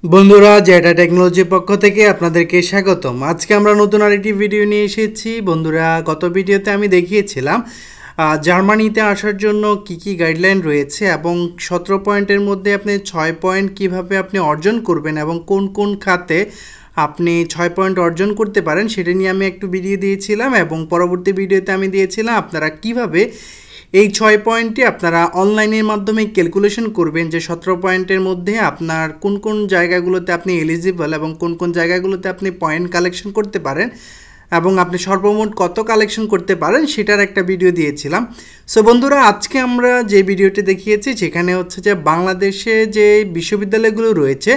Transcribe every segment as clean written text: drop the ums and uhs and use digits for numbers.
বন্ধুরা জেটা টেকনোলজির পক্ষ থেকে আপনাদেরকে স্বাগতম। আজকে আমরা নতুন আরেকটি ভিডিও নিয়ে এসেছি। বন্ধুরা গত ভিডিওতে আমি দেখিয়েছিলাম জার্মানিতে আসার জন্য কি গাইডলাইন রয়েছে এবং 17 পয়েন্টের মধ্যে আপনি 6 পয়েন্ট কিভাবে আপনি অর্জন করবেন এবং কোন কোন খাতে আপনি 6 পয়েন্ট অর্জন করতে পারেন সেটা নিয়ে আমি একটু ভিডিও দিয়েছিলাম এবং পরবর্তী ভিডিওতে আমি দিয়েছিলাম আপনারা কিভাবে এই 6 পয়েন্টটি আপনারা অনলাইনের মাধ্যমে ক্যালকুলেশন করবেন যে 17 পয়েন্টের মধ্যে আপনার কোন কোন জায়গাগুলোতে আপনি এলিজিবল এবং কোন কোন জায়গাগুলোতে আপনি পয়েন্ট কালেকশন করতে পারেন এবং আপনি সর্বমোট কত কালেকশন করতে পারেন সেটার একটা ভিডিও দিয়েছিলাম। সো বন্ধুরা আজকে আমরা যে ভিডিওটি দেখিয়েছি সেখানে হচ্ছে যে বাংলাদেশে যে বিশ্ববিদ্যালয়গুলো রয়েছে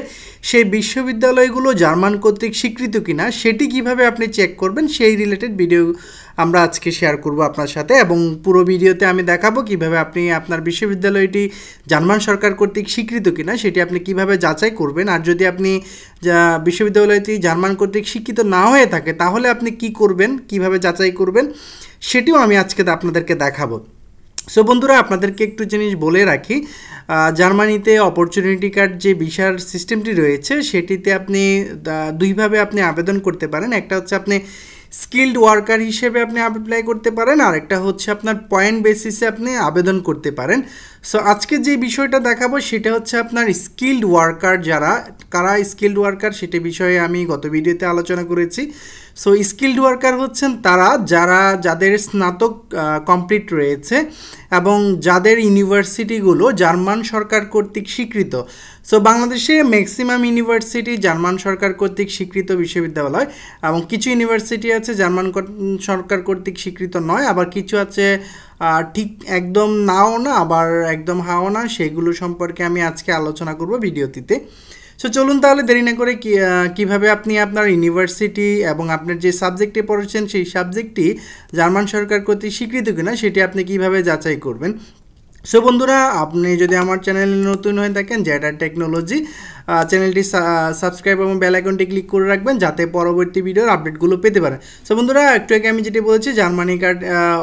সেই বিশ্ববিদ্যালয়গুলো জার্মান কর্তৃক স্বীকৃত কিনা সেটি কিভাবে আপনি চেক করবেন সেই রিলেটেড ভিডিও আমরা আজকে শেয়ার করব আপনার সাথে এবং পুরো ভিডিওতে আমি দেখাবো কিভাবে আপনি আপনার বিশ্ববিদ্যালয়টি জার্মান সরকার কর্তৃক স্বীকৃত কিনা সেটি আপনি কিভাবে যাচাই করবেন। আর যদি আপনি বিশ্ববিদ্যালয়টি জার্মান কর্তৃক স্বীকৃত না হয়ে থাকে তাহলে আপনি কি করবেন, কিভাবে যাচাই করবেন সেটিও আমি আজকে আপনাদেরকে দেখাবো। সো বন্ধুরা আপনাদেরকে একটু জিনিস বলে রাখি, জার্মানিতে অপরচুনিটি কার্ড যে ভিসার সিস্টেমটি রয়েছে সেটিতে আপনি দুইভাবে আপনি আবেদন করতে পারেন। একটা হচ্ছে আপনি স্কিল্ড ওয়ার্কার হিসেবে আপনি অ্যাপ্লাই করতে পারেন, আর একটা হচ্ছে আপনার পয়েন্ট বেসিসে আপনি আবেদন করতে পারেন। সো আজকে যে বিষয়টা দেখাবো সেটা হচ্ছে আপনার স্কিল্ড ওয়ার্কার, কারা স্কিল্ড ওয়ার্কার সেটা বিষয়ে আমি গত ভিডিওতে আলোচনা করেছি। সো স্কিল্ড ওয়ার্কার হচ্ছেন যাদের স্নাতক কমপ্লিট রয়েছে এবং যাদের ইউনিভার্সিটিগুলো জার্মান সরকার কর্তৃক স্বীকৃত। সো বাংলাদেশে ম্যাক্সিমাম ইউনিভার্সিটি জার্মান সরকার কর্তৃক স্বীকৃত বিশ্ববিদ্যালয় এবং কিছু ইউনিভার্সিটি আছে জার্মান সরকার কর্তৃক স্বীকৃত নয়, আবার কিছু আছে ঠিক একদম নাও না আবার একদম হাও না। সেগুলো সম্পর্কে আমি আজকে আলোচনা করব ভিডিওটিতে। সো চলুন তাহলে দেরি না করে কিভাবে আপনি আপনার ইউনিভার্সিটি এবং আপনার যে সাবজেক্টে পড়েছেন সেই সাবজেক্টটি জার্মান সরকার কর্তৃক স্বীকৃত কিনা সেটি আপনি কিভাবে যাচাই করবেন। সো বন্ধুরা আপনি যদি আমার চ্যানেলে নতুন হয়ে থাকেন জেটা টেকনোলজি চ্যানেলটি সাবস্ক্রাইব এবং বেল আইকনটি ক্লিক করে রাখবেন যাতে পরবর্তী ভিডিওর আপডেটগুলো পেতে পারেন। সো বন্ধুরা একটু আগে আমি যেটি বলেছি জার্মানি কার্ড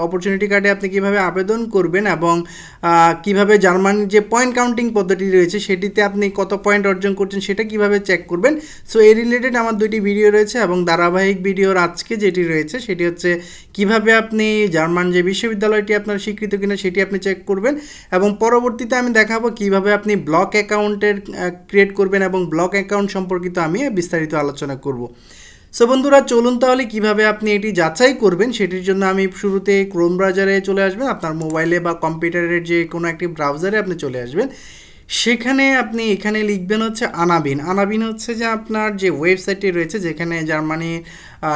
অপরচুনিটি কার্ডে আপনি কীভাবে আবেদন করবেন এবং কীভাবে জার্মানির যে পয়েন্ট কাউন্টিং পদ্ধতি রয়েছে সেটিতে আপনি কত পয়েন্ট অর্জন করছেন সেটা কিভাবে চেক করবেন। সো এই রিলেটেড আমার দুইটি ভিডিও রয়েছে এবং ধারাবাহিক ভিডিওর আজকে যেটি রয়েছে সেটি হচ্ছে কিভাবে আপনি জার্মান যে বিশ্ববিদ্যালয়টি আপনার স্বীকৃত কিনা সেটি আপনি চেক করবেন এবং পরবর্তীতে আমি দেখাবো কিভাবে আপনি ব্লক অ্যাকাউন্টের ক্রিয়েট করবেন এবং ব্লক অ্যাকাউন্ট সম্পর্কিত আমি বিস্তারিত আলোচনা করব। সো বন্ধুরা চলুন তাহলে কিভাবে আপনি এটি যাচাই করবেন সেটির জন্য আমি শুরুতে ক্রোম ব্রাউজারে চলে আসবেন। আপনার মোবাইলে বা কম্পিউটারের যে কোনো একটি ব্রাউজারে আপনি চলে আসবেন, সেখানে আপনি এখানে লিখবেন হচ্ছে আনাবিন হচ্ছে যে আপনার যে ওয়েবসাইটটি রয়েছে যেখানে জার্মানির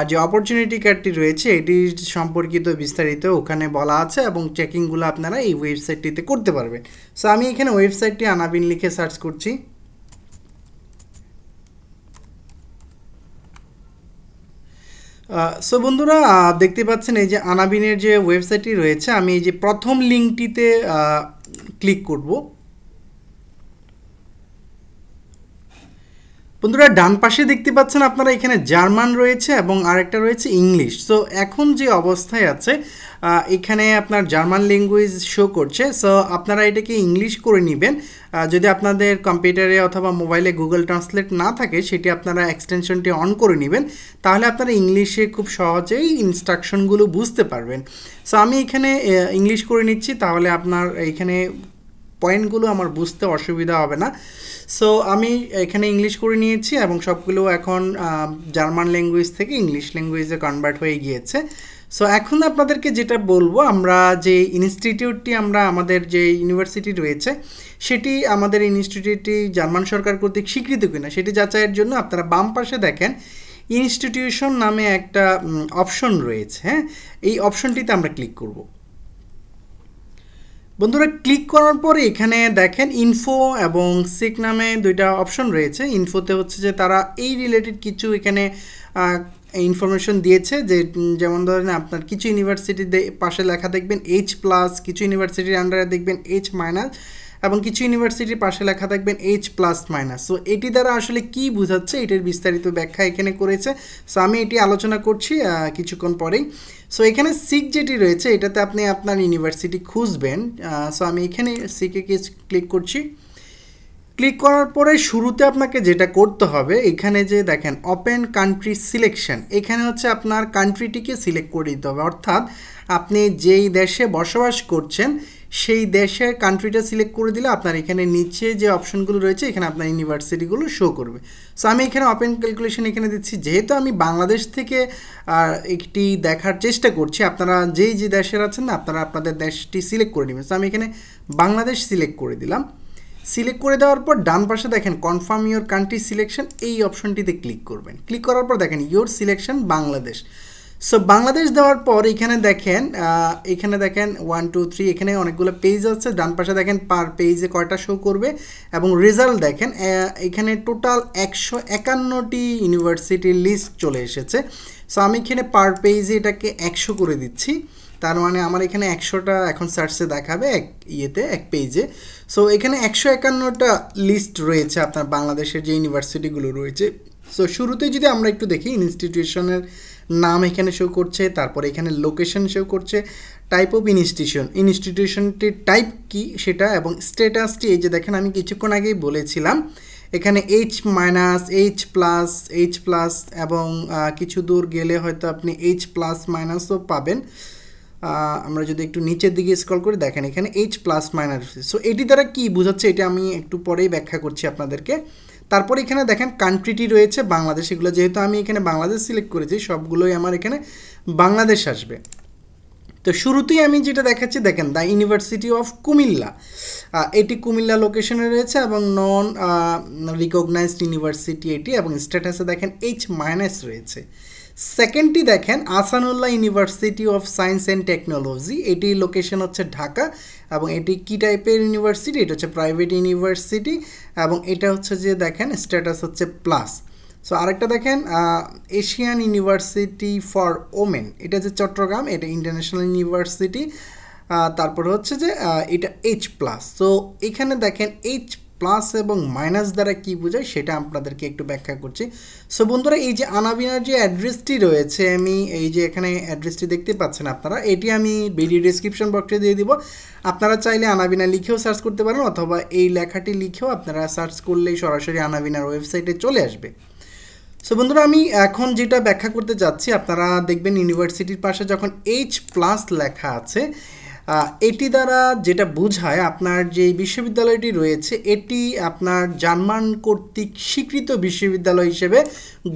যে অপরচুনিটি কার্ডটি রয়েছে এটি সম্পর্কিত বিস্তারিত ওখানে বলা আছে এবং চেকিংগুলো আপনারা এই ওয়েবসাইটটিতে করতে পারবেন। সো আমি এখানে ওয়েবসাইটটি আনাবিন লিখে সার্চ করছি। সো বন্ধুরা দেখতে পাচ্ছেন এই যে আনাবিনের যে ওয়েবসাইটটি রয়েছে, আমি এই যে প্রথম লিঙ্কটিতে ক্লিক করব। বন্ধুরা ডান পাশে দেখতে পাচ্ছেন আপনারা এখানে জার্মান রয়েছে এবং আরেকটা রয়েছে ইংলিশ। সো এখন যে অবস্থায় আছে এখানে আপনার জার্মান ল্যাঙ্গুয়েজ শো করছে। সো আপনারা এটাকে ইংলিশ করে নেবেন। যদি আপনাদের কম্পিউটারে অথবা মোবাইলে গুগল ট্রান্সলেট না থাকে সেটি আপনারা এক্সটেনশনটি অন করে নেবেন, তাহলে আপনারা ইংলিশে খুব সহজেই ইনস্ট্রাকশনগুলো বুঝতে পারবেন। সো আমি এখানে ইংলিশ করে নিচ্ছি, তাহলে আপনার এখানে পয়েন্টগুলো আমার বুঝতে অসুবিধা হবে না। সো আমি এখানে ইংলিশ করে নিয়েছি এবং সবগুলো এখন জার্মান ল্যাঙ্গুয়েজ থেকে ইংলিশ ল্যাঙ্গুয়েজে কনভার্ট হয়ে গিয়েছে। সো এখন আপনাদেরকে যেটা বলবো, আমরা যে ইনস্টিটিউটটি আমাদের যে ইউনিভার্সিটি রয়েছে সেটি আমাদের ইনস্টিটিউটটি জার্মান সরকার কর্তৃক স্বীকৃত কিনা সেটি যাচাইয়ের জন্য আপনারা বাম পাশে দেখেন ইনস্টিটিউশন নামে একটা অপশন রয়েছে। হ্যাঁ, এই অপশনটিতে আমরা ক্লিক করব। বন্ধুরা ক্লিক করার পরে এখানে দেখেন ইনফো এবং সিক নামে দুইটা অপশন রয়েছে। ইনফোতে হচ্ছে যে তারা এই রিলেটেড কিছু এখানে ইনফরমেশন দিয়েছে, যেমন ধরেন আপনার কিছু ইউনিভার্সিটির পাশে লেখা দেখবেন H+, কিছু ইউনিভার্সিটির আন্ডারে দেখবেন H- এবং কিছু ইউনিভার্সিটির পাশে লেখা দেখবেন H+-। সো এটি দ্বারা আসলে কি বোঝাচ্ছে এটার বিস্তারিত ব্যাখ্যা এখানে করেছে। সো আমি এটি আলোচনা করছি কিছুক্ষণ পরেই। সো এখানে সিক যেটি রয়েছে এটাতে আপনি আপনার ইউনিভার্সিটি খুঁজবেন। সো আমি এখানে সিকে ক্লিক করছি। ক্লিক করার পরে শুরুতে আপনাকে যেটা করতে হবে, এখানে যে দেখেন ওপেন কান্ট্রি সিলেকশন, এখানে হচ্ছে আপনার কান্ট্রিটিকে সিলেক্ট করে দিতে হবে, অর্থাৎ আপনি যেই দেশে বসবাস করছেন সেই দেশের কান্ট্রিটা সিলেক্ট করে দিলে আপনার এখানে নিচে যে অপশনগুলো রয়েছে এখানে আপনার ইউনিভার্সিটিগুলো শো করবে। সো আমি এখানে ওপেন ক্যালকুলেশন এখানে দিচ্ছি, যেহেতু আমি বাংলাদেশ থেকে একটি দেখার চেষ্টা করছি, আপনারা যেই যে দেশের আছেন না আপনারা আপনাদের দেশটি সিলেক্ট করে নেবেন। সো আমি এখানে বাংলাদেশ সিলেক্ট করে দিলাম। সিলেক্ট করে দেওয়ার পর ডান পাশে দেখেন কনফার্ম ইওর কান্ট্রি সিলেকশন, এই অপশনটিতে ক্লিক করবেন। ক্লিক করার পর দেখেন your selection Bangladesh. So Bangladesh দেওয়ার পর এখানে দেখেন 1 2 3 এখানে অনেকগুলো পেজ আছে, ডান পাশে দেখেন পার পেজে কয়টা শো করবে এবং রেজাল্ট দেখেন এখানে টোটাল 151টি ইউনিভার্সিটির লিস্ট চলে এসেছে। সো আমি এখানে পার পেজে এটাকে 100 করে দিচ্ছি, তার মানে আমার এখানে 100টা এখন সার্চে দেখাবে এক পেজে। সো এখানে 151টা লিস্ট রয়েছে আপনার বাংলাদেশের যে ইউনিভার্সিটিগুলো রয়েছে। সো শুরুতেই যদি আমরা একটু দেখি, ইনস্টিটিউশনের নাম এখানে শো করছে, তারপরে এখানে লোকেশন শো করছে, টাইপ অফ ইনস্টিটিউশনটির টাইপ কি সেটা, এবং স্ট্যাটাসটি এই যে দেখেন আমি কিছুক্ষণ আগেই বলেছিলাম এখানে H-H+, এবং কিছু দূর গেলে হয়তো আপনি H+- পাবেন। আমরা যদি একটু নিচের দিকে স্ক্রল করে দেখেন এখানে H+- সো এটি দ্বারা কি বোঝাচ্ছে এটা আমি একটু পরেই ব্যাখ্যা করছি আপনাদেরকে। তারপর এখানে দেখেন কান্ট্রিটি রয়েছে বাংলাদেশ, এগুলো যেহেতু আমি এখানে বাংলাদেশ সিলেক্ট করেছি সবগুলোই আমার এখানে বাংলাদেশ আসবে। তো শুরুতেই আমি যেটা দেখাচ্ছি দেখেন দ্য ইউনিভার্সিটি অফ কুমিল্লা, এটি কুমিল্লা লোকেশনে রয়েছে এবং নন রিকগনাইজড ইউনিভার্সিটি এটি, এবং স্ট্যাটাসে দেখেন H- রয়েছে। সেকেন্ডটি দেখেন Ahsanullah university of science and technology, এটি লোকেশন হচ্ছে ঢাকা এবং এটি কী টাইপের ইউনিভার্সিটি, এটা হচ্ছে প্রাইভেট ইউনিভার্সিটি এবং এটা হচ্ছে যে দেখেন স্ট্যাটাস হচ্ছে প্লাস। সো আরেকটা দেখেন এশিয়ান ইউনিভার্সিটি ফর ওমেন, এটা যে চট্টগ্রাম, এটা ইন্টারন্যাশনাল ইউনিভার্সিটি। তারপর হচ্ছে যে এটা H+। সো এখানে দেখেন H+ এবং মাইনাস দ্বারা কি বোঝায় সেটা আপনাদেরকে একটু ব্যাখ্যা করছি। সো বন্ধুরা এই যে আনাবিনার যে অ্যাড্রেসটি রয়েছে, আমি এই যে এখানে অ্যাড্রেসটি দেখতে পাচ্ছেন আপনারা, এটি আমি ভিডিও ডেসক্রিপশন বক্সে দিয়ে দিব। আপনারা চাইলে আনাবিনা লিখেও সার্চ করতে পারেন, অথবা এই লেখাটি লিখেও আপনারা সার্চ করলেই সরাসরি আনাবিনার ওয়েবসাইটে চলে আসবে। সো বন্ধুরা আমি এখন যেটা ব্যাখ্যা করতে যাচ্ছি, আপনারা দেখবেন ইউনিভার্সিটির পাশে যখন H+ লেখা আছে, এটি দ্বারা যেটা বোঝায় আপনার যে বিশ্ববিদ্যালয়টি রয়েছে এটি আপনার জার্মান কর্তৃক স্বীকৃত বিশ্ববিদ্যালয় হিসেবে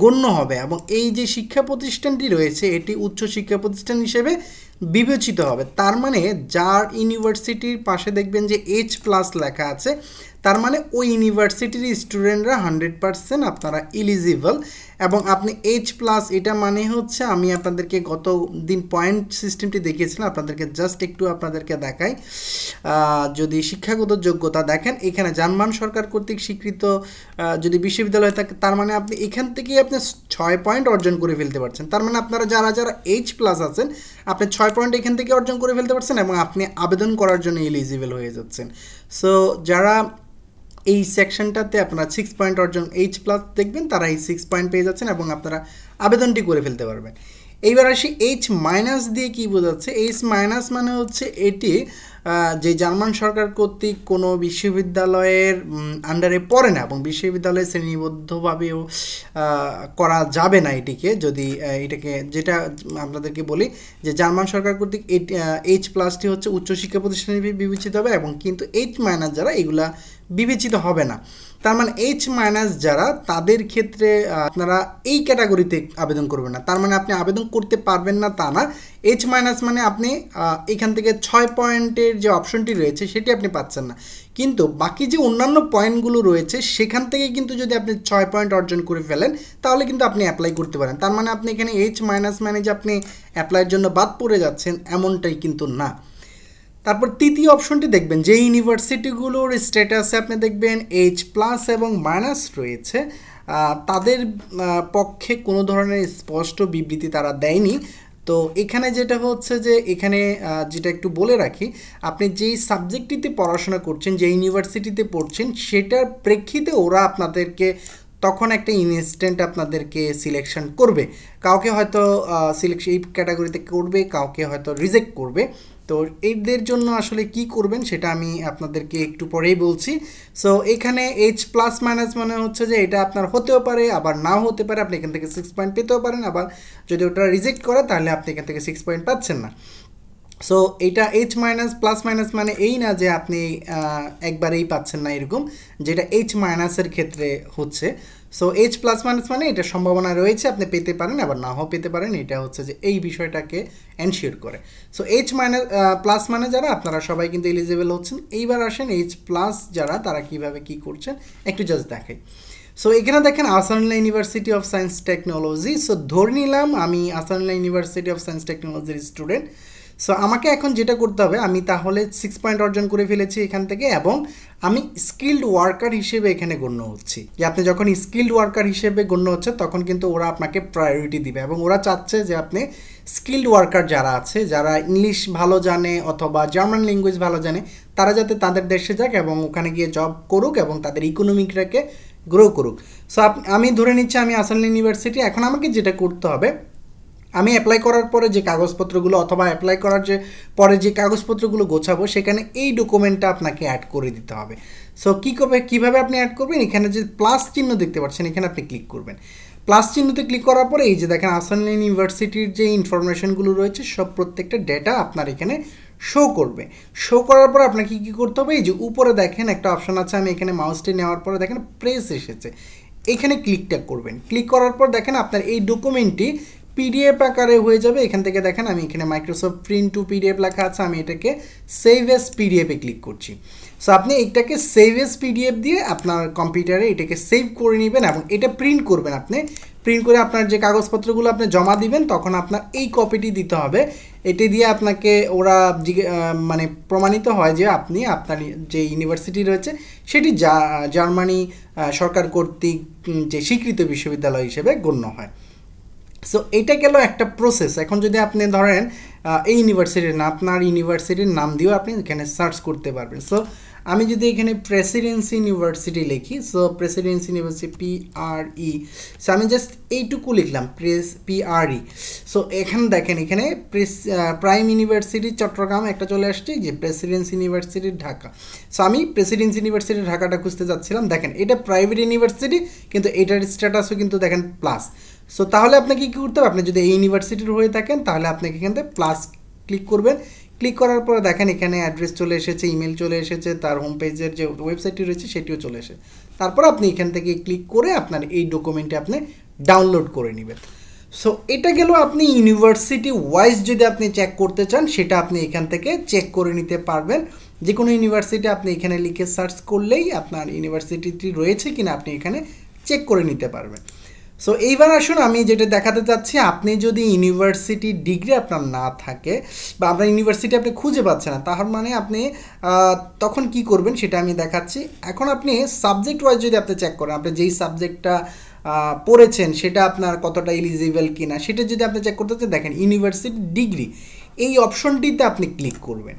গণ্য হবে, এবং এই যে শিক্ষা প্রতিষ্ঠানটি রয়েছে এটি উচ্চ শিক্ষা প্রতিষ্ঠান হিসেবে বিবেচিত হবে। তার মানে যার ইউনিভার্সিটির পাশে দেখবেন যে H+ লেখা আছে, তার মানে ওই ইউনিভার্সিটির স্টুডেন্টরা 100% আপনারা এলিজিবল। এবং আপনি H+, এটা মানে হচ্ছে আমি আপনাদেরকে গত দিন পয়েন্ট সিস্টেমটি দেখিয়েছিলাম, আপনাদেরকে জাস্ট একটু আপনাদেরকে দেখাই। যদি শিক্ষাগত যোগ্যতা দেখেন এখানে জার্মান সরকার কর্তৃক স্বীকৃত যদি বিশ্ববিদ্যালয় থাকে, তার মানে আপনি এখান থেকেই আপনি 6 পয়েন্ট অর্জন করে ফেলতে পারছেন। তার মানে আপনারা যারা H+ আছেন আপনি 6 পয়েন্ট এখান থেকে অর্জন করে ফেলতে পারছেন এবং আপনি আবেদন করার জন্য এলিজিবল হয়ে যাচ্ছেন। সো যারা এই সেকশনটাতে আপনারা 6 পয়েন্ট অর্জন H+ দেখবেন তারা এই 6 পয়েন্ট পেয়ে যাচ্ছেন এবং আপনারা আবেদনটি করে ফেলতে পারবেন। এইবার আসি H- দিয়ে কী বোঝাচ্ছে। H- মানে হচ্ছে এটি যে জার্মান সরকার কর্তৃক কোনো বিশ্ববিদ্যালয়ের আন্ডারে পড়ে না এবং বিশ্ববিদ্যালয়ে শ্রেণীবদ্ধভাবেও করা যাবে না এটিকে, যদি এটাকে যেটা আপনাদেরকে বলি যে জার্মান সরকার কর্তৃক H+টি হচ্ছে উচ্চশিক্ষা প্রতিষ্ঠান হিসেবে বিবেচিত হবে, এবং কিন্তু H- যারা এগুলা বিবেচিত হবে না। তার মানে H- যারা তাদের ক্ষেত্রে আপনারা এই ক্যাটাগরিতে আবেদন করবেন না, তার মানে আপনি আবেদন করতে পারবেন না তা না। H- মানে আপনি এখান থেকে 6 পয়েন্টের যে অপশনটি রয়েছে সেটি আপনি পাচ্ছেন না, কিন্তু বাকি যে অন্যান্য পয়েন্টগুলো রয়েছে সেখান থেকে কিন্তু যদি আপনি 6 পয়েন্ট অর্জন করে ফেলেন তাহলে কিন্তু আপনি অ্যাপ্লাই করতে পারেন। তার মানে আপনি এখানে H- মানে যে আপনি অ্যাপ্লাইয়ের জন্য বাদ পড়ে যাচ্ছেন এমনটাই কিন্তু না। তারপর তৃতীয় অপশনটি দেখবেন যে ইউনিভার্সিটিগুলোর স্ট্যাটাসে আপনি দেখবেন H+ এবং মাইনাস রয়েছে, তাদের পক্ষে কোনো ধরনের স্পষ্ট বিবৃতি তারা দেয়নি। তো এখানে যেটা হচ্ছে যে এখানে যেটা একটু বলে রাখি, আপনি যেই সাবজেক্টটিতে পড়াশোনা করছেন, যে ইউনিভার্সিটিতে পড়ছেন সেটার প্রেক্ষিতে ওরা আপনাদেরকে তখন একটা ইনস্ট্যান্ট আপনাদেরকে সিলেকশন করবে। কাউকে হয়তো সিলেকশন এই ক্যাটাগরিতে করবে, কাউকে হয়তো রিজেক্ট করবে। তো এদের জন্য আসলে কি করবেন সেটা আমি আপনাদেরকে একটু পরেই বলছি। সো এখানে এইচ প্লাস মাইনাস মানে হচ্ছে যে এটা আপনার হতেও পারে আবার নাও হতে পারে, আপনি এখান থেকে 6 পয়েন্ট পেতেও পারেন, আবার যদি ওটা রিজেক্ট করে তাহলে আপনি এখান থেকে 6 পয়েন্ট পাচ্ছেন না। সো এটা এইচ মাইনাস প্লাস মাইনাস মানে এই না যে আপনি একবারেই পাচ্ছেন না এরকম, যেটা এইচ মাইনাসের ক্ষেত্রে হচ্ছে। সো এইচ প্লাস মাইনাস মানে এটা সম্ভাবনা রয়েছে আপনি পেতে পারেন আবার নাও পেতে পারেন, এটা হচ্ছে যে এই বিষয়টাকে এনশিওর করে। সো এইচ মাইনাস প্লাস মানে যারা আপনারা সবাই কিন্তু এলিজিবল হচ্ছেন। এইবার আসেন এইচ প্লাস যারা তারা কিভাবে কি করছেন একটু জাস্ট দেখাই। সো এখানে দেখেন Ahsanullah university of science technology. So ধরে নিলাম আমি আসানুল্লাহ ইউনিভার্সিটি অফ সায়েন্স টেকনোলজির স্টুডেন্ট। সো আমাকে এখন যেটা করতে হবে, আমি তাহলে 6 পয়েন্ট অর্জন করে ফেলেছি এখান থেকে, এবং আমি স্কিল্ড ওয়ার্কার হিসেবে এখানে গণ্য হচ্ছি। যে আপনি যখন স্কিল্ড ওয়ার্কার হিসেবে গণ্য হচ্ছে তখন কিন্তু ওরা আপনাকে প্রায়োরিটি দিবে, এবং ওরা চাচ্ছে যে আপনি স্কিল্ড ওয়ার্কার যারা আছে, যারা ইংলিশ ভালো জানে অথবা জার্মান ল্যাঙ্গুয়েজ ভালো জানে, তারা যাতে তাদের দেশে যাক এবং ওখানে গিয়ে জব করুক এবং তাদের ইকোনমিকটাকে গ্রো করুক। সো আমি ধরে নিচ্ছি আমি আসানুল্লাহ ইউনিভার্সিটি। এখন আমাকে যেটা করতে হবে, আমি অ্যাপ্লাই করার পরে যে কাগজপত্রগুলো অথবা অ্যাপ্লাই করার যে পরে যে কাগজপত্রগুলো গোছাবো সেখানে এই ডকুমেন্টটা আপনাকে অ্যাড করে দিতে হবে। সো কীভাবে আপনি অ্যাড করবেন, এখানে যে প্লাস চিহ্ন দেখতে পাচ্ছেন এখানে আপনি ক্লিক করবেন। প্লাস চিহ্নতে ক্লিক করার পরে এই যে দেখেন আসানুল্লাহ ইউনিভার্সিটির যে ইনফরমেশনগুলো রয়েছে সব প্রত্যেকটা ডেটা আপনার এখানে শো করবে। শো করার পর আপনাকে কী করতে হবে, এই যে উপরে দেখেন একটা অপশান আছে, আমি এখানে মাউসটি নেওয়ার পরে দেখেন প্রেস এসেছে, এখানে ক্লিকটা করবেন। ক্লিক করার পর দেখেন আপনার এই ডকুমেন্টটি পিডিএফ আকারে হয়ে যাবে। এখান থেকে দেখেন আমি এখানে মাইক্রোসফট প্রিন্ট টু পিডিএফ লেখা আছে, আমি এটাকে সেভ এস পিডিএফে ক্লিক করছি। সো আপনি এটাকে সেভ এস পিডিএফ দিয়ে আপনার কম্পিউটারে এটাকে সেভ করে নেবেন এবং এটা প্রিন্ট করবেন। আপনি প্রিন্ট করে আপনার যে কাগজপত্রগুলো আপনি জমা দিবেন তখন আপনার এই কপিটি দিতে হবে। এটি দিয়ে আপনাকে ওরা মানে প্রমাণিত হয় যে আপনি আপনার যে ইউনিভার্সিটি রয়েছে সেটি জার্মানি সরকার কর্তৃক যে স্বীকৃত বিশ্ববিদ্যালয় হিসেবে গণ্য হয়। সো এইটা গেল একটা প্রসেস। এখন যদি আপনি ধরেন এই ইউনিভার্সিটির না, আপনার ইউনিভার্সিটির নাম দিয়েও আপনি এখানে সার্চ করতে পারবেন। সো আমি যদি এখানে প্রেসিডেন্সি ইউনিভার্সিটি লিখি, so Presidency university PRE, so আমি জাস্ট এইটুকু লিখলাম PRE। সো এখানে দেখেন এখানে প্রাইম ইউনিভার্সিটি চট্টগ্রাম একটা চলে আসছে, যে প্রেসিডেন্সি ইউনিভার্সিটি ঢাকা। সো আমি প্রেসিডেন্সি ইউনিভার্সিটি ঢাকাটা খুঁজতে যাচ্ছিলাম। দেখেন এটা প্রাইভেট ইউনিভার্সিটি কিন্তু এটার স্ট্যাটাসও কিন্তু দেখেন প্লাস। সো তাহলে আপনাকে কী করতে হবে, আপনি যদি এই ইউনিভার্সিটির হয়ে থাকেন তাহলে আপনাকে এখান থেকে প্লাস ক্লিক করবেন। ক্লিক করার পরে দেখেন এখানে অ্যাড্রেস চলে এসেছে, ইমেল চলে এসেছে, তার হোম পেজের যে ওয়েবসাইটটি রয়েছে সেটিও চলে এসে। তারপর আপনি এখান থেকে ক্লিক করে আপনার এই ডকুমেন্টটি আপনি ডাউনলোড করে নেবেন। সো এটা গেল আপনি ইউনিভার্সিটি ওয়াইজ যদি আপনি চেক করতে চান সেটা আপনি এখান থেকে চেক করে নিতে পারবেন। যে কোনো ইউনিভার্সিটি আপনি এখানে লিখে সার্চ করলেই আপনার ইউনিভার্সিটিটি রয়েছে কিনা আপনি এখানে চেক করে নিতে পারবেন। সো এইবার আসুন আমি যেটা দেখাতে চাচ্ছি, আপনি যদি ইউনিভার্সিটি ডিগ্রি আপনার না থাকে বা আপনার ইউনিভার্সিটি আপনি খুঁজে পাচ্ছেন না, তার মানে আপনি তখন কি করবেন সেটা আমি দেখাচ্ছি। এখন আপনি সাবজেক্ট ওয়াইজ যদি আপনি চেক করেন, আপনি যেই সাবজেক্টটা পড়েছেন সেটা আপনার কতটা এলিজিবল কিনা সেটা যদি আপনি চেক করতে চান, দেখেন ইউনিভার্সিটি ডিগ্রি এই অপশনটিতে আপনি ক্লিক করবেন।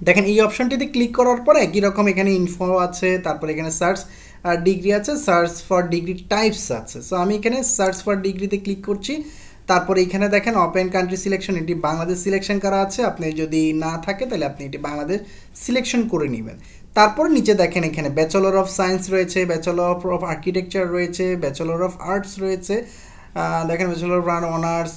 দেখেন এই অপশনটিতে ক্লিক করার পরে একই রকম এখানে ইনফো আছে, তারপরে এখানে সার্চ ডিগ্রি আছে, সার্চ ফর ডিগ্রি টাইপস আছে। সো আমি এখানে সার্চ ফর ডিগ্রিতে ক্লিক করছি। তারপরে এখানে দেখেন ওপেন কান্ট্রি সিলেকশন, এটি বাংলাদেশ সিলেকশন করা আছে। আপনি যদি না থাকে তাহলে আপনি এটি বাংলাদেশ সিলেকশন করে নেবেন। তারপর নিচে দেখেন এখানে ব্যাচেলর অফ সায়েন্স রয়েছে, ব্যাচেলর অফ আর্কিটেকচার রয়েছে, ব্যাচেলর অফ আর্টস রয়েছে, দেখেন bachelor of honours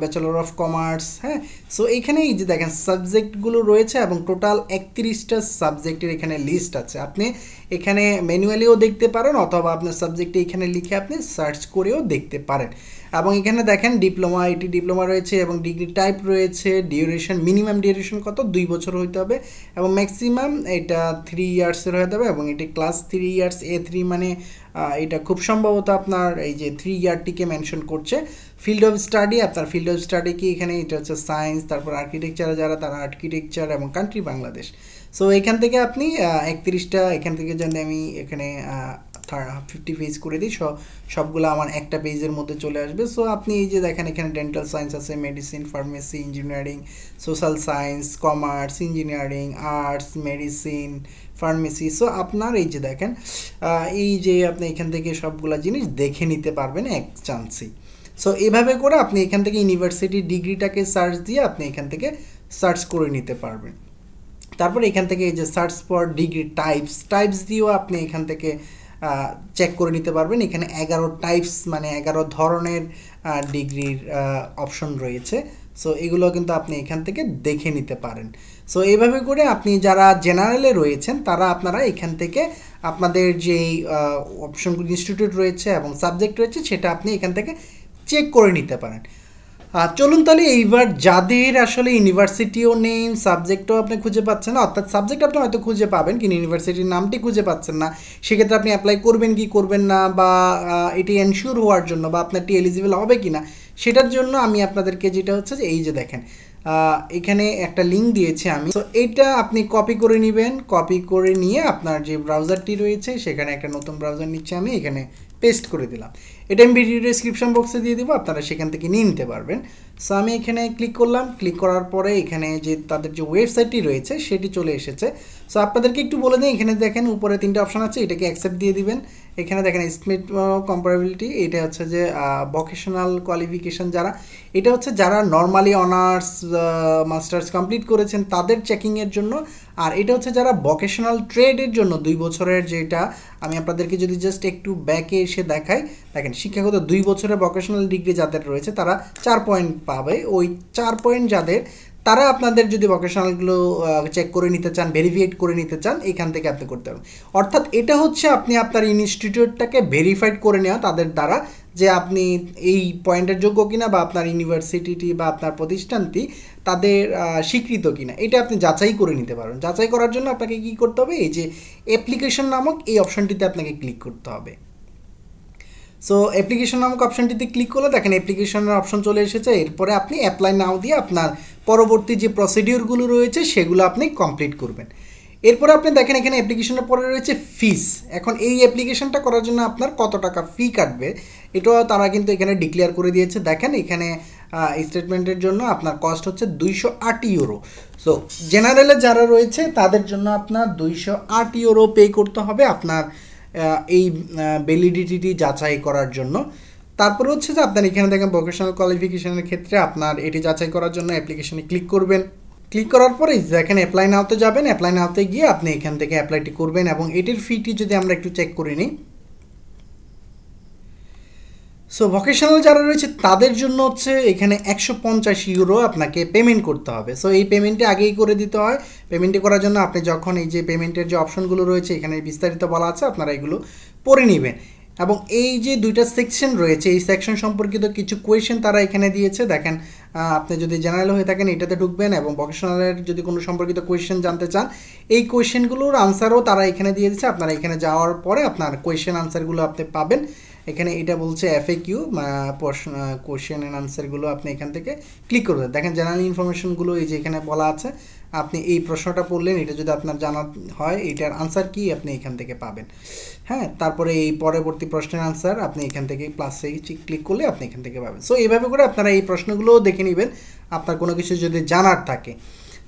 bachelor of commerce. হ্যাঁ, সো এইখানে এই যে দেখেন সাবজেক্টগুলো রয়েছে এবং টোটাল 31টা সাবজেক্টের এখানে লিস্ট আছে। আপনি এখানে ম্যানুয়ালিও দেখতে পারেন অথবা আপনার সাবজেক্টে এখানে লিখে আপনি সার্চ করেও দেখতে পারেন। এবং এখানে দেখেন ডিপ্লোমা, এটি ডিপ্লোমা রয়েছে এবং ডিগ্রি টাইপ রয়েছে, ডিউরেশন মিনিমাম ডিউরেশন কত 2 বছর হইতে হবে এবং ম্যাক্সিমাম এটা 3 ইয়ার্সের হয়ে যাবে এবং এটি ক্লাস 3 ইয়ার্স A3 মানে এটা খুব সম্ভবত আপনার এই যে 3 ইয়ারটিকে মেনশন করছে। ফিল্ড অফ স্টাডি, আপনার ফিল্ড অফ স্টাডি কি এখানে এটা হচ্ছে সায়েন্স, তারপর আর্কিটেকচারে যারা তারা আর্কিটেকচার এবং কান্ট্রি বাংলাদেশ। সো এখান থেকে আপনি 31টা এখান থেকে যদি আমি এখানে 50 পেজ করে দিই, সবগুলো আমার একটা পেজের মধ্যে চলে আসবে। সো আপনি এই যে দেখেন এখানে ডেন্টাল সায়েন্স আছে, medicine, pharmacy, engineering, social science, commerce, engineering, arts, medicine, pharmacy. So আপনার এই যে দেখেন এই যে আপনি এখান থেকে সবগুলা জিনিস দেখে নিতে পারবেন এক চান্সেই। সো এভাবে করে আপনি এখান থেকে ইউনিভার্সিটি ডিগ্রিটাকে সার্চ দিয়ে আপনি এখান থেকে সার্চ করে নিতে পারবেন। তারপর এখান থেকে এই যে সার্চ ফর ডিগ্রি টাইপস দিয়েও আপনি এখান থেকে চেক করে নিতে পারবেন। এখানে 11 টাইপস মানে 11 ধরনের ডিগ্রির অপশন রয়েছে। সো এগুলো কিন্তু আপনি এখান থেকে দেখে নিতে পারেন। সো এইভাবে করে আপনি যারা জেনারেলে রয়েছেন তারা আপনারা এখান থেকে আপনাদের যেই অপশনগুলো ইনস্টিটিউট রয়েছে এবং সাবজেক্ট রয়েছে সেটা আপনি এখান থেকে চেক করে নিতে পারেন। চলুন তাহলে এইবার যাদের আসলে ইউনিভার্সিটিও নেই, সাবজেক্টও আপনি খুঁজে পাচ্ছেন না, অর্থাৎ সাবজেক্ট আপনি হয়তো খুঁজে পাবেন কিন্তু ইউনিভার্সিটির নামটি খুঁজে পাচ্ছেন না, সেক্ষেত্রে আপনি অ্যাপ্লাই করবেন কি করবেন না, বা এটি এনশিওর হওয়ার জন্য বা আপনারটি এলিজিবল হবে কি না সেটার জন্য আমি আপনাদেরকে যেটা হচ্ছে যে এই যে দেখেন এখানে একটা লিঙ্ক দিয়েছি আমি। তো এইটা আপনি কপি করে নেবেন, কপি করে নিয়ে আপনার যে ব্রাউজারটি রয়েছে সেখানে একটা নতুন ব্রাউজার নিচ্ছে আমি এখানে পেস্ট করে দিলাম। এটা আমি ভিডিও ডেসক্রিপশন বক্সে দিয়ে দেবো, আপনারা সেখান থেকে নিয়ে নিতে পারবেন। সো আমি এখানে ক্লিক করলাম, ক্লিক করার পরে এখানে যে তাদের যে ওয়েবসাইটটি রয়েছে সেটি চলে এসেছে। সো আপনাদেরকে একটু বলে দিই, এখানে দেখেন উপরে 3টা অপশন আছে, এটাকে অ্যাকসেপ্ট দিয়ে দিবেন। এখানে দেখেন এস্টিমেট কম্পারেবিলিটি, এটা হচ্ছে যে ভোকেশনাল কোয়ালিফিকেশন যারা, এটা হচ্ছে যারা নর্মালি অনার্স মাস্টার্স কমপ্লিট করেছেন তাদের চেকিংয়ের জন্য। আর এটা হচ্ছে যারা ভোকেশনাল ট্রেডের জন্য 2 বছরের, যেটা আমি আপনাদেরকে যদি জাস্ট একটু ব্যাকে এসে দেখাই, দেখেন শিক্ষাগত 2 বছরের ভোকেশনাল ডিগ্রি যাদের রয়েছে তারা 4 পয়েন্ট পাবে। ওই 4 পয়েন্ট যাদের, তারা আপনাদের যদি ভোকেশনালগুলো চেক করে নিতে চান, ভেরিফাইড করে নিতে চান, এখান থেকে আপনি করতে পারবেন। অর্থাৎ এটা হচ্ছে আপনি আপনার ইনস্টিটিউটটাকে ভেরিফাইড করে নেওয়া তাদের দ্বারা, যে আপনি এই পয়েন্টের যোগ্য কিনা বা আপনার ইউনিভার্সিটিটি বা আপনার প্রতিষ্ঠানটি তাদের স্বীকৃত কিনা, এটা আপনি যাচাই করে নিতে পারবেন। যাচাই করার জন্য আপনাকে কী করতে হবে, এই যে অ্যাপ্লিকেশন নামক এই অপশনটিতে আপনাকে ক্লিক করতে হবে। সো অ্যাপ্লিকেশন নামক অপশনটিতে ক্লিক করলে দেখেন অ্যাপ্লিকেশনের অপশন চলে এসেছে। এরপরে আপনি অ্যাপ্লাই নাও দিয়ে আপনার পরবর্তী যে প্রসিডিওরগুলো রয়েছে সেগুলো আপনি কমপ্লিট করবেন। এরপরে আপনি দেখেন এখানে অ্যাপ্লিকেশনের পরে রয়েছে ফিস। এখন এই অ্যাপ্লিকেশনটা করার জন্য আপনার কত টাকা ফি কাটবে এটাও তারা কিন্তু এখানে ডিক্লেয়ার করে দিয়েছে। দেখেন এখানে স্টেটমেন্টের জন্য আপনার কস্ট হচ্ছে 208 ইউরো। সো জেনারেলে যারা রয়েছে তাদের জন্য আপনার 208 ইউরো পে করতে হবে আপনার এই ভ্যালিডিটি যাচাই করার জন্য। তারপর হচ্ছে যে আপনার এখানে দেখেন ভোকেশনাল কোয়ালিফিকেশনের ক্ষেত্রে আপনার এটি যাচাই করার জন্য অ্যাপ্লিকেশনে ক্লিক করবেন। ক্লিক করার পরে দেখেন অ্যাপ্লাই নাওতে যাবেন, অ্যাপ্লাই নাওতে গিয়ে আপনি এখান থেকে অ্যাপ্লাইটি করবেন এবং এটির ফিটি যদি আমরা একটু চেক করে নিই। সো ভোকেশনাল যারা রয়েছে তাদের জন্য হচ্ছে এখানে 150 ইউরো আপনাকে পেমেন্ট করতে হবে। সো এই পেমেন্টটি আগেই করে দিতে হয়। পেমেন্টটি করার জন্য আপনি যখন এই যে পেমেন্টের যে অপশনগুলো রয়েছে এখানে বিস্তারিত বলা আছে, আপনারা এগুলো পড়ে নেবেন। এবং এই যে 2টা সেকশন রয়েছে এই সেকশন সম্পর্কিত কিছু কোয়েশ্চেন তারা এখানে দিয়েছে। দেখেন আপনি যদি জেনারেল হয়ে থাকেন এটাতে ঢুকবেন এবং ভোকেশনালের যদি কোনো সম্পর্কিত কোয়েশ্চেন জানতে চান এই কোয়েশ্চেনগুলোর আনসারও তারা এখানে দিয়ে দিচ্ছে। আপনারা এখানে যাওয়ার পরে আপনার কোয়েশ্চেন আনসারগুলো আপনি পাবেন। এখানে এটা বলছে FAQ কোয়েশ্চেন অ্যান্ড আনসারগুলো আপনি এখান থেকে ক্লিক করবেন। দেখেন জেনারেল ইনফরমেশনগুলো এই যে এখানে বলা আছে, আপনি এই প্রশ্নটা পড়লেন, এটা যদি আপনার জানা হয় এটার আনসার কি আপনি এখান থেকে পাবেন। হ্যাঁ, তারপরে এই পরবর্তী প্রশ্নের আনসার আপনি এখান থেকে প্লাসে ক্লিক করলে আপনি এখান থেকে পাবেন। সো এইভাবে করে আপনারা এই প্রশ্নগুলোও দেখে নেবেন আপনার কোনো কিছু যদি জানার থাকে।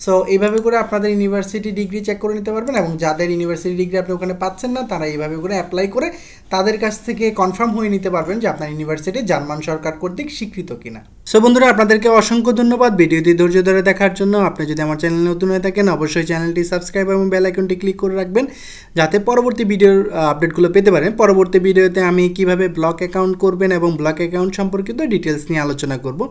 সো এইভাবে করে আপনাদের ইউনিভার্সিটি ডিগ্রি চেক করে নিতে পারবেন এবং যাদের ইউনিভার্সিটি ডিগ্রি আপনি ওখানে পাচ্ছেন না তারা এইভাবে করে অ্যাপ্লাই করে তাদের কাছ থেকে কনফার্ম হয়ে নিতে পারবেন যে আপনার ইউনিভার্সিটি জার্মান সরকার কর্তৃক স্বীকৃত কিনা। সো বন্ধুরা, আপনাদেরকে অসংখ্য ধন্যবাদ ভিডিওটি ধৈর্য ধরে দেখার জন্য। আপনি যদি আমার চ্যানেলে নতুন হয়ে থাকেন অবশ্যই চ্যানেলটি সাবস্ক্রাইব এবং বেল আইকনটি ক্লিক করে রাখবেন যাতে পরবর্তী ভিডিওর আপডেটগুলো পেতে পারেন। পরবর্তী ভিডিওতে আমি কিভাবে ব্লক অ্যাকাউন্ট করবেন এবং ব্লক অ্যাকাউন্ট সম্পর্কিত ডিটেলস নিয়ে আলোচনা করব।